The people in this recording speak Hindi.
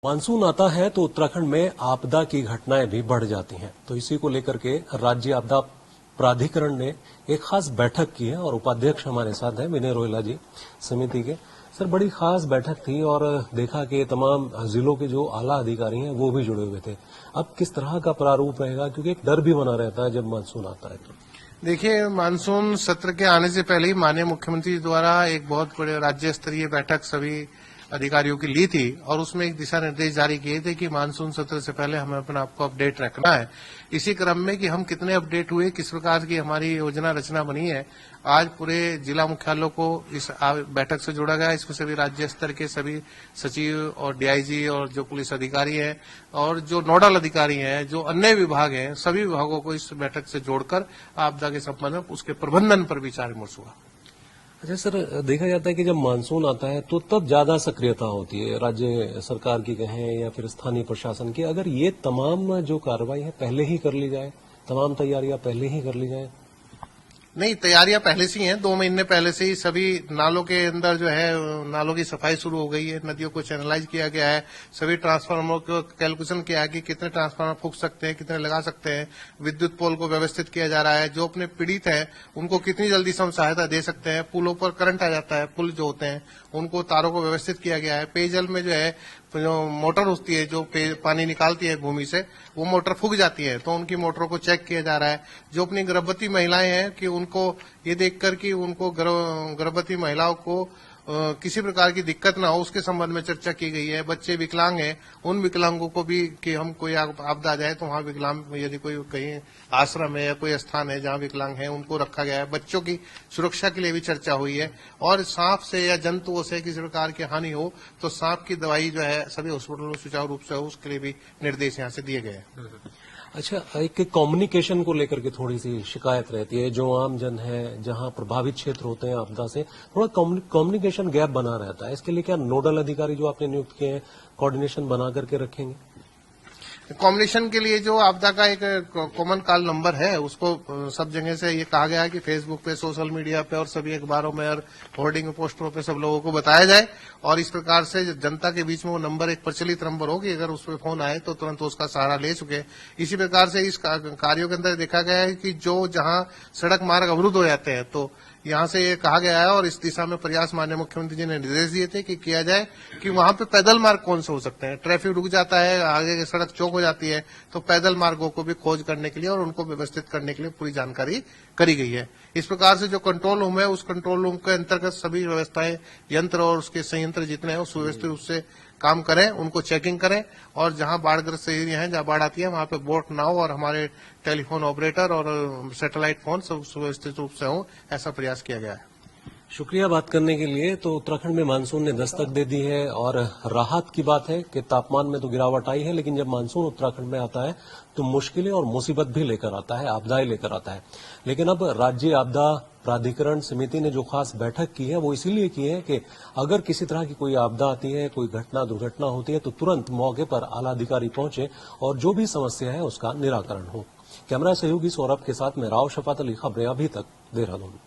मानसून आता है तो उत्तराखंड में आपदा की घटनाएं भी बढ़ जाती हैं। तो इसी को लेकर के राज्य आपदा प्राधिकरण ने एक खास बैठक की है और उपाध्यक्ष हमारे साथ हैं विनय रोहिला जी समिति के। सर, बड़ी खास बैठक थी और देखा कि तमाम जिलों के जो आला अधिकारी हैं वो भी जुड़े हुए थे। अब किस तरह का प्रारूप रहेगा, क्योंकि एक डर भी बना रहता है जब मानसून आता है तो। देखिए, मानसून सत्र के आने से पहले ही माननीय मुख्यमंत्री द्वारा एक बहुत बड़े राज्य स्तरीय बैठक सभी अधिकारियों की ली थी और उसमें एक दिशा निर्देश जारी किए थे कि मानसून सत्र से पहले हमें अपने आप को अपडेट रखना है। इसी क्रम में कि हम कितने अपडेट हुए, किस प्रकार की हमारी योजना रचना बनी है, आज पूरे जिला मुख्यालयों को इस बैठक से जोड़ा गया। इसमें सभी राज्य स्तर के सभी सचिव और डीआईजी और जो पुलिस अधिकारी हैं और जो नोडल अधिकारी हैं, जो अन्य विभाग हैं, सभी विभागों को इस बैठक से जोड़कर आपदा के संबंध में उसके प्रबंधन पर विचार विमर्श हुआ। अच्छा सर, देखा जाता है कि जब मानसून आता है तो तब ज्यादा सक्रियता होती है राज्य सरकार की कहें या फिर स्थानीय प्रशासन की। अगर ये तमाम जो कार्रवाई है पहले ही कर ली जाए, तमाम तैयारियां पहले ही कर ली जाए। नहीं, तैयारियां पहले से ही हैं। 2 महीने पहले से ही सभी नालों के अंदर जो है नालों की सफाई शुरू हो गई है, नदियों को चैनलाइज किया गया है, सभी ट्रांसफार्मरों को कैलकुलेशन किया है कि कितने ट्रांसफार्मर फूंक सकते हैं, कितने लगा सकते हैं, विद्युत पोल को व्यवस्थित किया जा रहा है, जो अपने पीड़ित हैं उनको कितनी जल्दी से हम सहायता दे सकते हैं, पुलों पर करंट आ जाता है, पुल जो होते हैं उनको तारों को व्यवस्थित किया गया है, पेयजल में जो है जो मोटर होती है जो पानी निकालती है भूमि से, वो मोटर फूक जाती है तो उनकी मोटरों को चेक किया जा रहा है। जो अपनी गर्भवती महिलाएं हैं कि उनको ये देखकर कि उनको गर्भवती महिलाओं को किसी प्रकार की दिक्कत ना हो उसके संबंध में चर्चा की गई है। बच्चे विकलांग हैं, उन विकलांगों को भी कि हम कोई आपदा आ जाए तो वहां विकलांग यदि कोई कहीं आश्रम है या कोई स्थान है जहां विकलांग है उनको रखा गया है। बच्चों की सुरक्षा के लिए भी चर्चा हुई है और सांप से या जंतुओं से किसी प्रकार की हानि हो तो सांप की दवाई जो है सभी हॉस्पिटलों में सुचारू रूप से हो उसके लिए भी निर्देश यहाँ से दिए गए हैं। अच्छा, एक कम्युनिकेशन को लेकर के थोड़ी सी शिकायत रहती है। जो आम जन है, जहां प्रभावित क्षेत्र होते हैं आपदा से, थोड़ा कम्युनिकेशन गैप बना रहता है। इसके लिए क्या नोडल अधिकारी जो आपने नियुक्त किए हैं कोऑर्डिनेशन बना करके रखेंगे? कॉम्बिनेशन के लिए जो आपदा का एक कॉमन कॉल नंबर है उसको सब जगह से ये कहा गया है कि फेसबुक पे, सोशल मीडिया पे और सभी अखबारों में और होर्डिंग पोस्टरों पे सब लोगों को बताया जाए और इस प्रकार से जनता के बीच में वो नंबर एक प्रचलित नंबर हो कि अगर उस पर फोन आए तो तुरंत उसका सहारा ले चुके। इसी प्रकार से इस कार्यों के अंदर देखा गया है कि जो जहां सड़क मार्ग अवरुद्ध हो जाते हैं तो यहां से ये कहा गया है और इस दिशा में प्रयास माननीय मुख्यमंत्री जी ने निर्देश दिए थे कि किया जाए कि वहां पे पैदल मार्ग कौन से हो सकते हैं। ट्रैफिक रुक जाता है, आगे की सड़क चौक हो जाती है तो पैदल मार्गों को भी खोज करने के लिए और उनको व्यवस्थित करने के लिए पूरी जानकारी करी गई है। इस प्रकार से जो कंट्रोल रूम है उस कंट्रोल रूम के अंतर्गत सभी व्यवस्थाएं, यंत्र और उसके संयंत्र जितने हैं सुव्यवस्थित रूप से काम करें, उनको चेकिंग करें और जहां बाढ़ग्रस्त एरिया है, जहां बाढ़ आती है वहां पे बोट, नाव और हमारे टेलीफोन ऑपरेटर और सैटेलाइट फोन सब सुव्यवस्थित रूप से हो, ऐसा प्रयास किया गया है। शुक्रिया बात करने के लिए। तो उत्तराखंड में मानसून ने दस्तक दे दी है और राहत की बात है कि तापमान में तो गिरावट आई है, लेकिन जब मानसून उत्तराखंड में आता है तो मुश्किलें और मुसीबत भी लेकर आता है, आपदाएं लेकर आता है। लेकिन अब राज्य आपदा प्राधिकरण समिति ने जो खास बैठक की है वो इसीलिए की है कि अगर किसी तरह की कोई आपदा आती है, कोई घटना दुर्घटना होती है तो तुरंत मौके पर आला अधिकारी पहुंचे और जो भी समस्या है उसका निराकरण हो। कैमरा सहयोगी सौरभ के साथ मैं राव शफात अली, खबरें अभी तक, देहरादून।